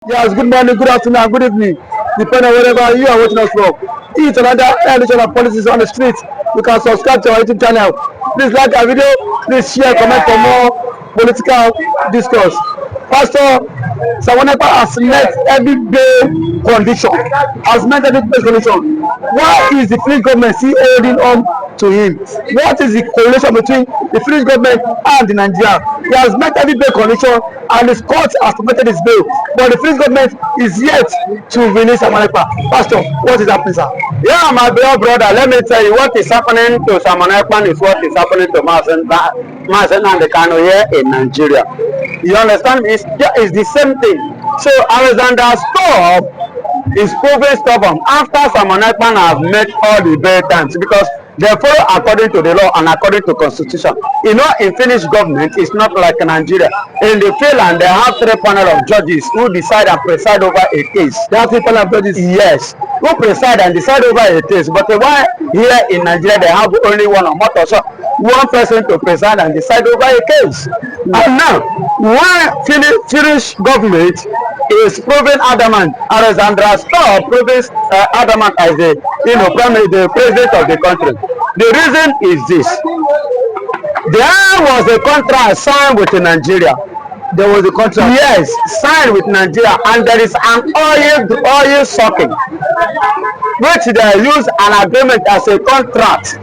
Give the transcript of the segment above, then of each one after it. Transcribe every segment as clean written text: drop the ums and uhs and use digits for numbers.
Yes, good morning, good afternoon, and good evening, depending on wherever you are watching us from. It's another edition of Politics on the Street. You can subscribe to our YouTube channel. Please like our video, please share, comment for more political discourse. Pastor Sawanepa has met every day condition, Why is the Finnish government still holding on to him? What is the correlation between the Finnish government and the Nigeria? He has met every day condition and the court has permitted his bail, but the Finnish government is yet to release Sawanepa. Pastor, what is happening, sir? Yeah, my dear brother, let me tell you what is happening to Sawanepa is what is happening to nnamdikanu here in Nigeria. You understand? It's the same thing. So Alexander Stubb is proving stubborn after Sawanepa has met all the bail times because they follow according to the law and according to constitution. You know, in Finnish government, it's not like Nigeria. In the Finland, they have 3 panel of judges who decide and preside over a case. They have 3 panel of judges? Yes, who preside and decide over a case. But why here in Nigeria, they have only one person to preside and decide over a case. And now, why Finnish government is proving adamant, Alexander Stubb proving adamant as the president of the country. The reason is this: there was a contract signed with Nigeria. There was a contract. Yes, signed with Nigeria, and there is an oil sucking, which they use an agreement as a contract,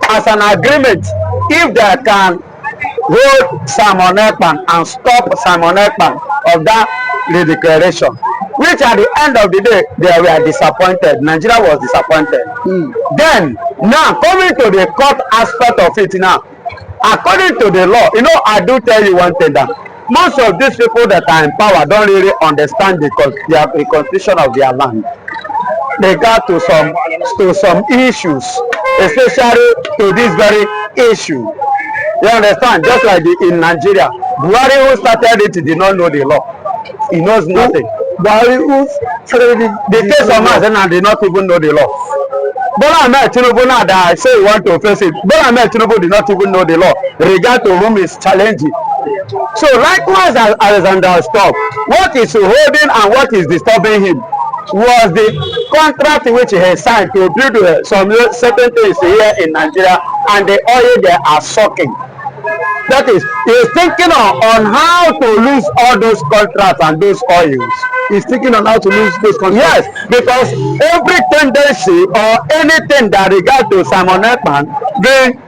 as an agreement. If they can hold Sawanepa and stop Sawanepa of that declaration, which at the end of the day they were disappointed. Nigeria was disappointed. Then now coming to the court aspect of it now, according to the law, you know, I do tell you one thing, that most of these people that are in power don't really understand the constitution of their land. They got to some issues, especially to this very issue. You understand? Just like in Nigeria, Buhari, who started it, did not know the law. He knows nothing. Buhari, who started the case of Mazena did not even know the law. Bola Ahmed Tinubu, now that I say you want to face it, Bola Ahmed Tinubu did not even know the law regard to whom is challenging. So likewise, Alexander Stubb, what is holding and what is disturbing him was the contract which he has signed to build some certain things here in Nigeria, and the oil they are sucking. That is, he is thinking on how to lose all those contracts and those oils. He's thinking on how to lose those contracts. Yes, because every tendency or anything that regard to Sawanepa being,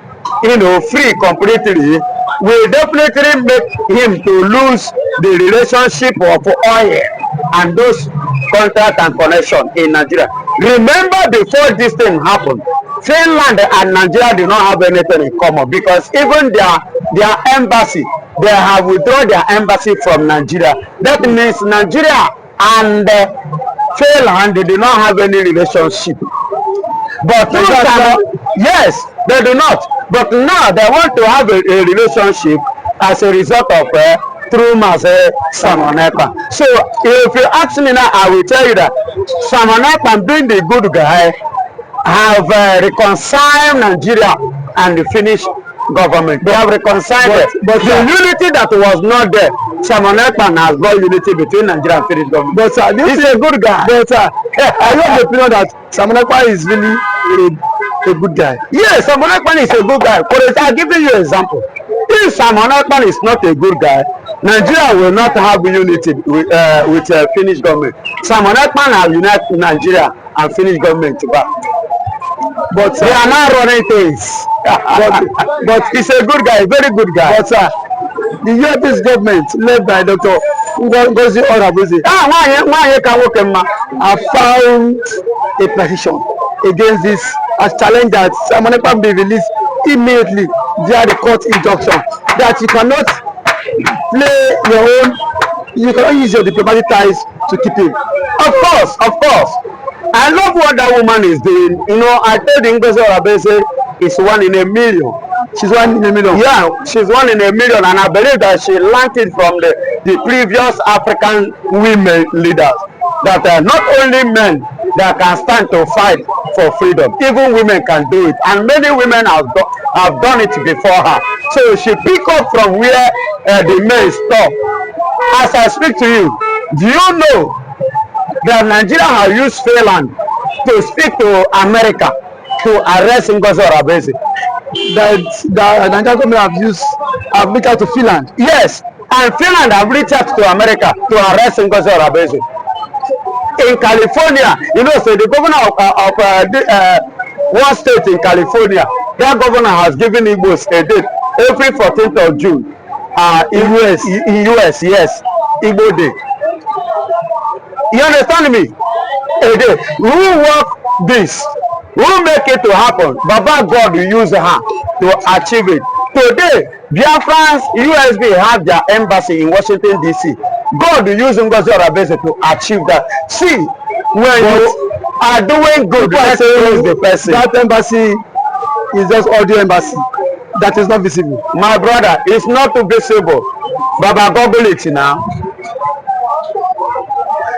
free completely will definitely make him to lose the relationship of oil and those contract and connection in Nigeria. Remember, before this thing happened, Finland and Nigeria do not have anything in common, because even their embassy, they have withdrawn their embassy from Nigeria. That means Nigeria and Finland, they do not have any relationship. But yes, they do not. But now they want to have a relationship as a result of through Sawanepa. So if you ask me now, I will tell you that Sawanepa, being the good guy, have reconciled Nigeria and the Finnish government. They have reconciled it. But the unity that was not there, Sawanepa has brought unity between Nigeria and Finnish government. But he's a good guy. But I have the opinion that Sawanepa is really a good guy. Yes, Sawanepa is a good guy. I'll give you an example. If Sawanepa is not a good guy, Nigeria will not have unity with Finnish government. Sawanepa has united Nigeria and Finnish government back. But they are not running things. but he's a good guy, very good guy. But the European government, led by Dr. Orabueze, have found a petition against this, as challenge that Sawanepa be released immediately via the court injunction, that you cannot play your own, you cannot use your diplomatic ties to keep him. Of course. I love what that woman is doing. You know, I told English Orabueze is 1 in a million. She's 1 in a million. Yeah, she's 1 in a million, and I believe that she learned it from the previous African women leaders. That not only men that can stand to fight for freedom, even women can do it, and many women have done it before her. So she pick up from where the men stop. As I speak to you, do you know that Nigeria has used Finland to speak to America to arrest Ngozi Orabueze. That Nigerian government have reached out to Finland. Yes, and Finland have reached out to America to arrest Ngozi Orabueze. In California, you know, so the governor of one state in California, that governor has given Igbos a date every 14th of June. In US, yes, Igbo Day. You understand me? A day. Who work this? Who make it to happen? Baba God will use her to achieve it. Today, Biafrans, USB have their embassy in Washington DC. God will use Ngozi Orabueze to achieve that. See, when you are doing good, let's praise the person. That embassy is just audio embassy. That is not visible. My brother, it's not visible. Baba, Google it now.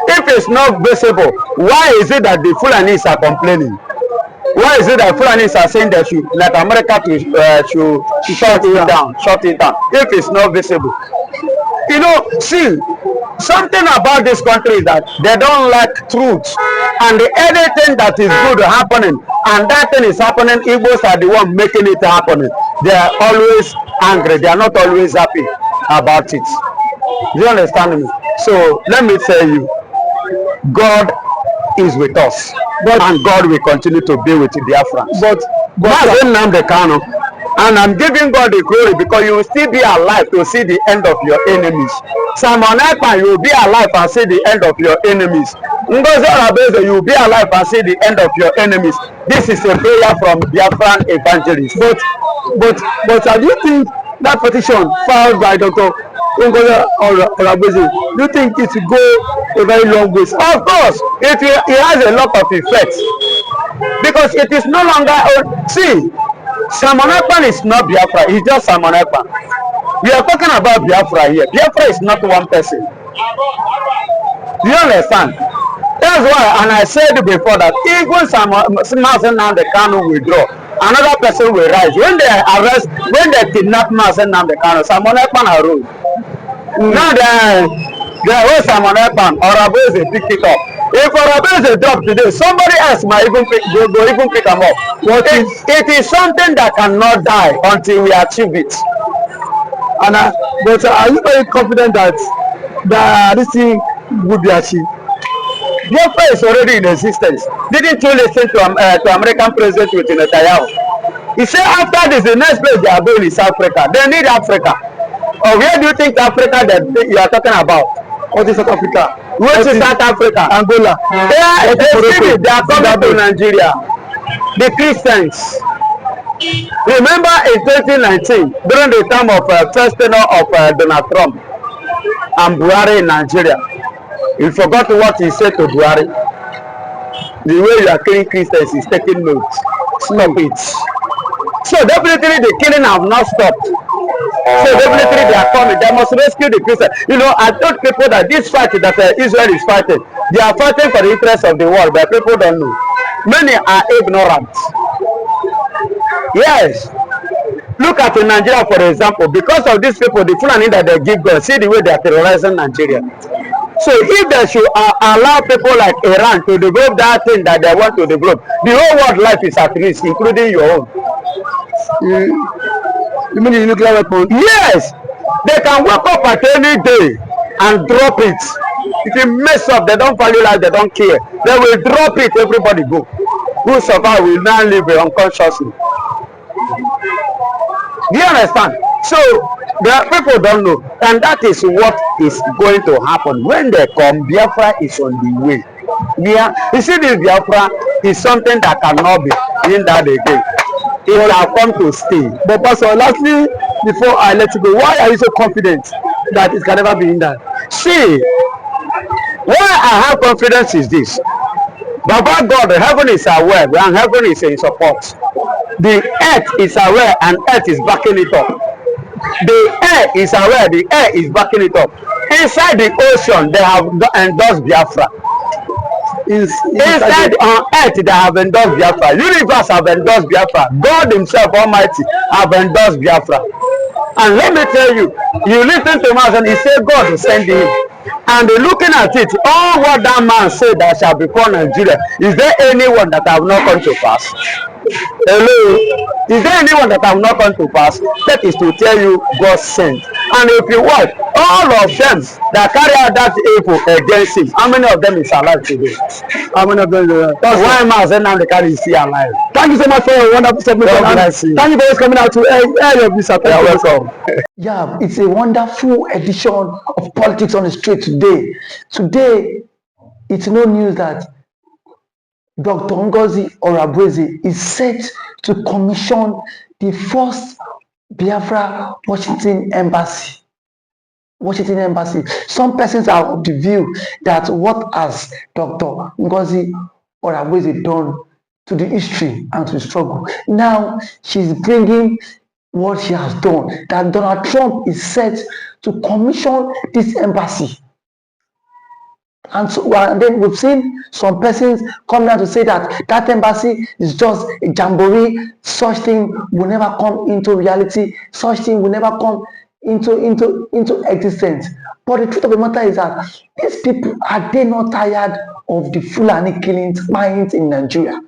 If it's not visible, why is it that the Fulanis are complaining? Why is it that Fulanis are saying that America should shut it down? Shut it down. If it's not visible, you know, see, something about this country is that they don't like truth, and anything that is good happening, and that thing is happening, Igbos are the one making it happening. They are always angry. They are not always happy about it. Do you understand me? So let me tell you, God is with us, and God will continue to be with the Biafrans. But nnamdikanu, and I'm giving God the glory because you will still be alive to see the end of your enemies. Simon Ekpa, you will be alive and see the end of your enemies. Ngozi Orabueze, you will be alive and see the end of your enemies. This is a prayer from Biafran evangelists. But do you think that petition filed by Dr. Orabueze, do you think it will go a very long way? Of course, it has a lot of effects because it is no longer. See, Simon Ekpa is not Biafra; it's just Simon Ekpa. We are talking about Biafra here. Biafra is not one person. Do you understand? That's why, and I said before that even nnamdikanu will draw, another person will rise. When they kidnap nnamdikanu, Simon Ekpa arose. Now the whole Simon Ekpa, Orabueze pick it up. If Orabueze drop today, somebody else might even pick them up. It is something that cannot die until we achieve it. But are you very confident that this thing would be achieved? Biafra is already in existence. Didn't you listen to American President with Netanyahu? He said after this, the next place they are going is Africa. They need Africa. Or where do you think Africa that you are talking about? What is South Africa? What is South Africa? Angola. They are coming to Nigeria. The Christians. Remember in 2019, during the time of first tenure of Donald Trump and Buhari in Nigeria, you forgot what he said to Buhari. The way you are killing Christians is taking note. Stop it. So definitely the killing have not stopped. So definitely they are coming. They must rescue the Christians. You know, I told people that this fight that Israel is fighting, they are fighting for the interests of the world, but people don't know. Many are ignorant. Yes. Look at Nigeria, for example. Because of these people, the Fulani that they give God, see the way they are terrorizing Nigeria. So if they should allow people like Iran to develop that thing that they want to develop, the whole world life is at risk, including your own. You mean the nuclear weapon? Yes. They can wake up at any day and drop it. If you mess up, they don't value life, they don't care. They will drop it, everybody go. Who survive will now live unconsciously. Do you understand? So the people don't know, and that is what is going to happen when they come. Biafra is on the way. You see, this Biafra is something that cannot be in that again. It will have come to stay. But Pastor, lastly, before I let you go, why are you so confident that it can never be in that? See, why I have confidence is this. Baba God, heaven is aware and heaven is in support. The earth is aware and earth is backing it up. The air is aware, the air is backing it up. Inside the ocean, they have endorsed Biafra. Inside on earth, they have endorsed Biafra. Universe have endorsed Biafra. God himself, Almighty, have endorsed Biafra. And let me tell you, you listen to him and he said God will send him And looking at it, all what that man said that shall befall Nigeria, is there anyone that have not come to pass? Hello? Is there anyone that have not come to pass? That is to tell you God sent. And if you watch, all of them that carry out that evil against him, how many of them is alive today? How many of them? That's why man said nnamdikanu is still alive. Thank you so much for your wonderful submission. Thank you for always coming out to air your visa. You are welcome. Yeah, it's a wonderful edition of Politics on the Street today. Today, it's no news that Dr. Ngozi Orabueze is set to commission the first Biafra Washington Embassy. Some persons are of the view that what has Dr. Ngozi Orabueze done to the history and to the struggle. Now she's bringing what she has done, that Donald Trump is set to commission this embassy. And so and then we've seen some persons come out to say that that embassy is just a jamboree, such thing will never come into reality, such thing will never come into existence. But the truth of the matter is that these people, are they not tired of the Fulani killings, mines in Nigeria?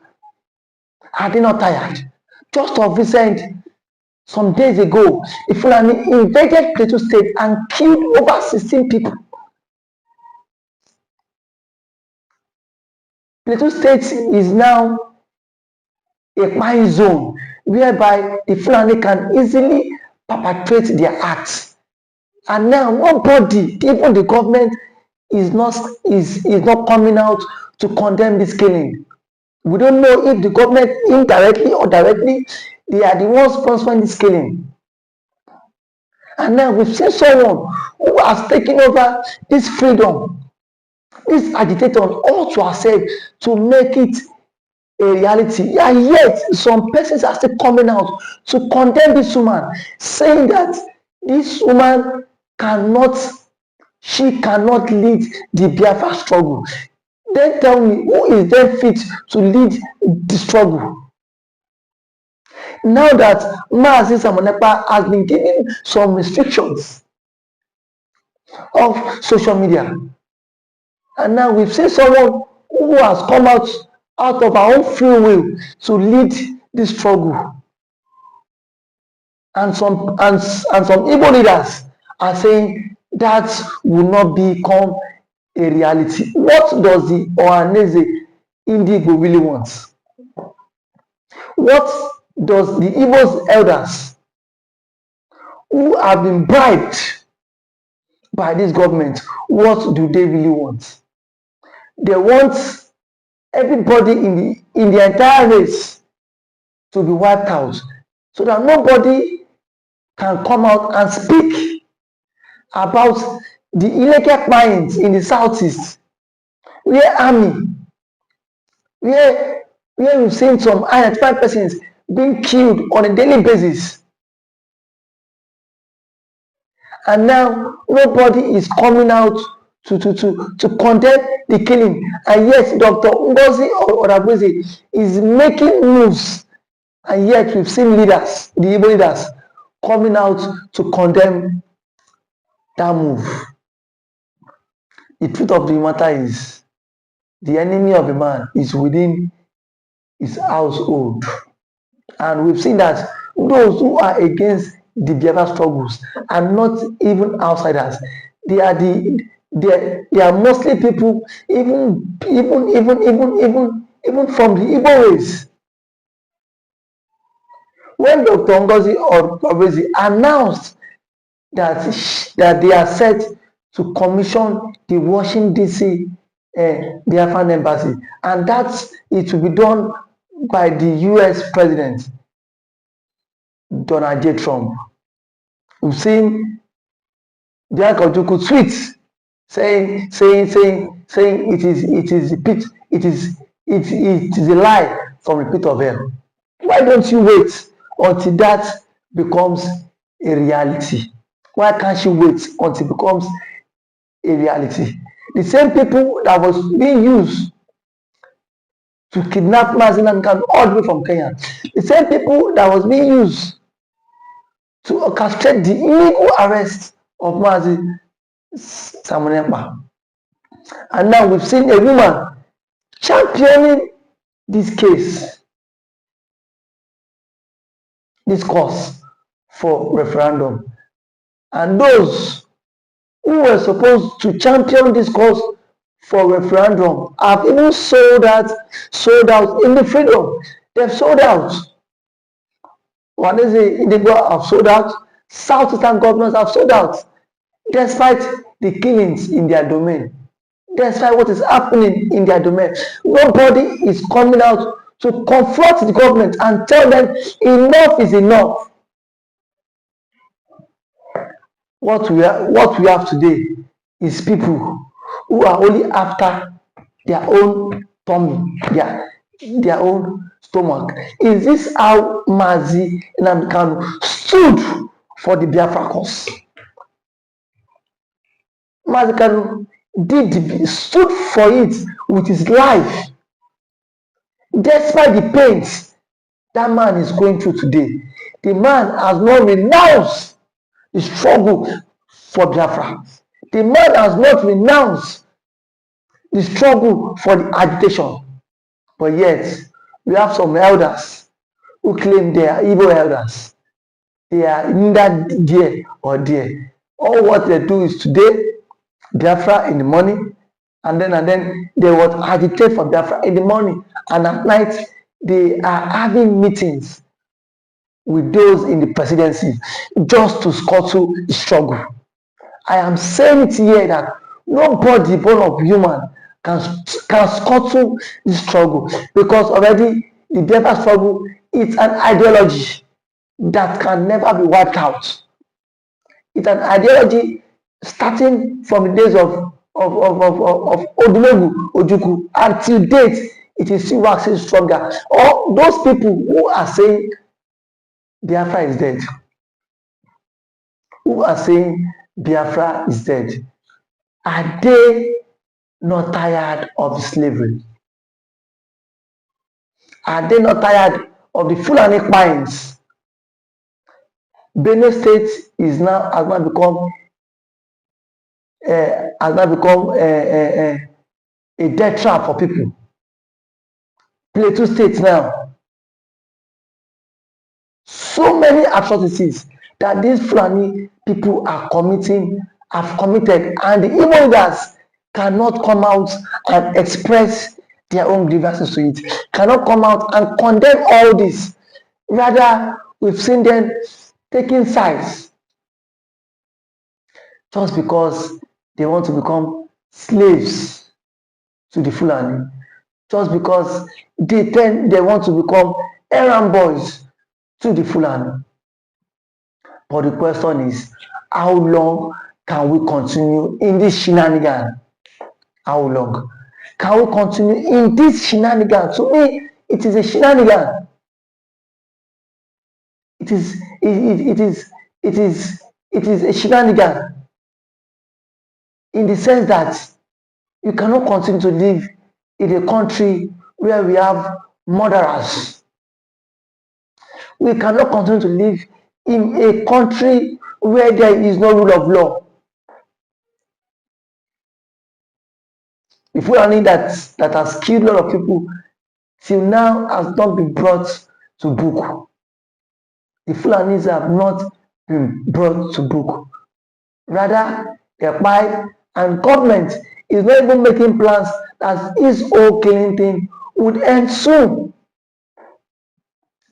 Are they not tired? Just of recent, some days ago, the Fulani invaded Plateau State and killed over 16 people. Plateau State is now a mine zone whereby the Fulani can easily perpetrate their acts. And now nobody, even the government, is not coming out to condemn this killing. We don't know if the government indirectly or directly, they are the ones sponsoring this killing. And now we've seen someone who has taken over this freedom, this agitator, all to ourselves to make it a reality. And yet, some persons are still coming out to condemn this woman, saying that this woman cannot lead the Biafra struggle. Then tell me, who is then fit to lead the struggle? Now that Mazi Samonepa has been given some restrictions of social media, and now we've seen someone who has come out of our own free will to lead this struggle. And some Igbo leaders are saying that will not become a reality. What does the Ohaneze Igbo really want? What does the Igbo's elders who have been bribed by this government, what do they really want? They want everybody in the entire race to be wiped out so that nobody can come out and speak about the illegal mines in the southeast, where we've seen some identified persons being killed on a daily basis. And now nobody is coming out to condemn the killing. And yet Dr. Ngozi Orabueze is making moves. And yet we've seen leaders, the Igbo leaders, coming out to condemn that move. The truth of the matter is, the enemy of a man is within his household. And we've seen that those who are against the Biafra struggles are not even outsiders. They are mostly people, even from the Igbo race. When Dr. Ngozi Orabueze announced that they are set to commission the Washington DC Biafran embassy, and that it will be done by the US President Donald J. Trump. We've seen Bianca Ojukwu tweet saying it is a lie from the pit of hell. Why don't you wait until that becomes a reality? Why can't you wait until it becomes a reality? The same people that was being used to kidnap Mazi Nnamdikanu all the way from Kenya, the same people that was being used to orchestrate the illegal arrest of Mazi Simon Ekpa. And now we've seen a woman championing this case, this cause for referendum. And those who were supposed to champion this cause for referendum have even sold out in the freedom. They've sold out. What is it? Indigo have sold out. Southeastern governors have sold out. Despite the killings in their domain, despite what is happening in their domain, nobody is coming out to confront the government and tell them enough is enough. What we have today is people who are only after their own tummy, their own stomach. Is this how Mazi nnamdikanu stood for the Biafra cause? Mazi nnamdikanu stood for it with his life, despite the pains that man is going through today. The man has not renounced the struggle for Biafra. The man has not renounced the struggle for the agitation. But yet, we have some elders who claim they are Igbo elders. They are neither there or there. All what they do is today, Biafra in the morning, and then they will agitate for Biafra in the morning, and at night they are having meetings with those in the presidency just to scuttle the struggle. I am saying it here that nobody born of human can scuttle this struggle, because already the Biafra struggle is an ideology that can never be wiped out. It's an ideology starting from the days of Odumegu Ojukwu until date. It is still waxing stronger. Or those people who are saying Biafra is dead, who are saying Biafra is dead, are they not tired of the slavery? Are they not tired of the Fulani pines? Benue State has now become a death trap for people. Plateau State now, so many atrocities that these Fulani people have committed, and the Igbo leaders cannot come out and express their own grievances to it, cannot come out and condemn all this. Rather, we've seen them taking sides just because they want to become slaves to the Fulani, just because they want to become errand boys to the Fulani. But the question is, how long can we continue in this shenanigan? How long can we continue in this shenanigan? To me, it is a shenanigan. It is a shenanigan in the sense that you cannot continue to live in a country where we have murderers. We cannot continue to live in a country where there is no rule of law. The Fulani that has killed a lot of people till now has not been brought to book. The Fulanis have not been brought to book. Rather, Ekpa and government is not even making plans that this whole killing thing would end soon.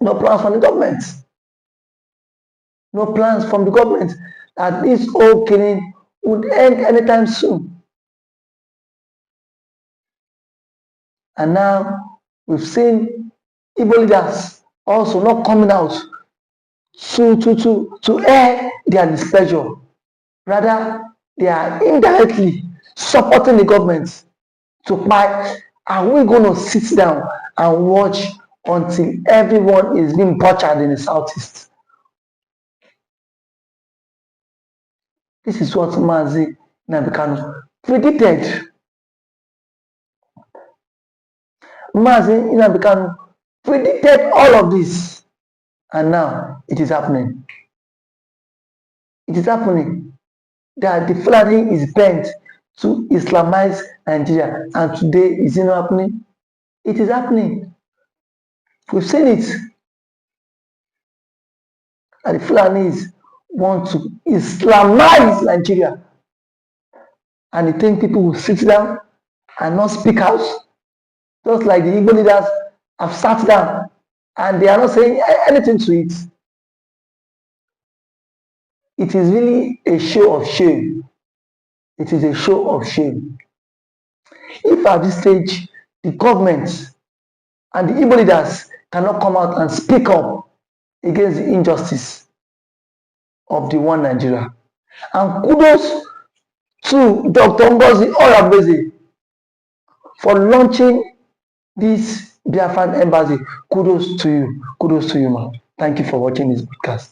No plans from the government. No plans from the government that this whole killing would end anytime soon. And now we've seen Igbo leaders also not coming out to air their displeasure. Rather, they are indirectly supporting the government to buy. Are we going to sit down and watch until everyone is being butchered in the southeast? This is what Mazi nnamdikanu predicted. Mazi nnamdikanu predicted all of this, and now it is happening. It is happening. that the Fulani is bent to Islamize Nigeria, and today is it not happening? It is happening. We've seen it. And the Fulanis want to Islamize Nigeria, and they think people will sit down and not speak out, just like the Igbo leaders have sat down and they are not saying anything to it. It is really a show of shame. It is a show of shame. If at this stage the government and the Igbo leaders cannot come out and speak up against the injustice of the one Nigeria, and kudos to Dr. Ngozi Orabueze for launching this Biafran embassy. Kudos to you, ma. Thank you for watching this podcast.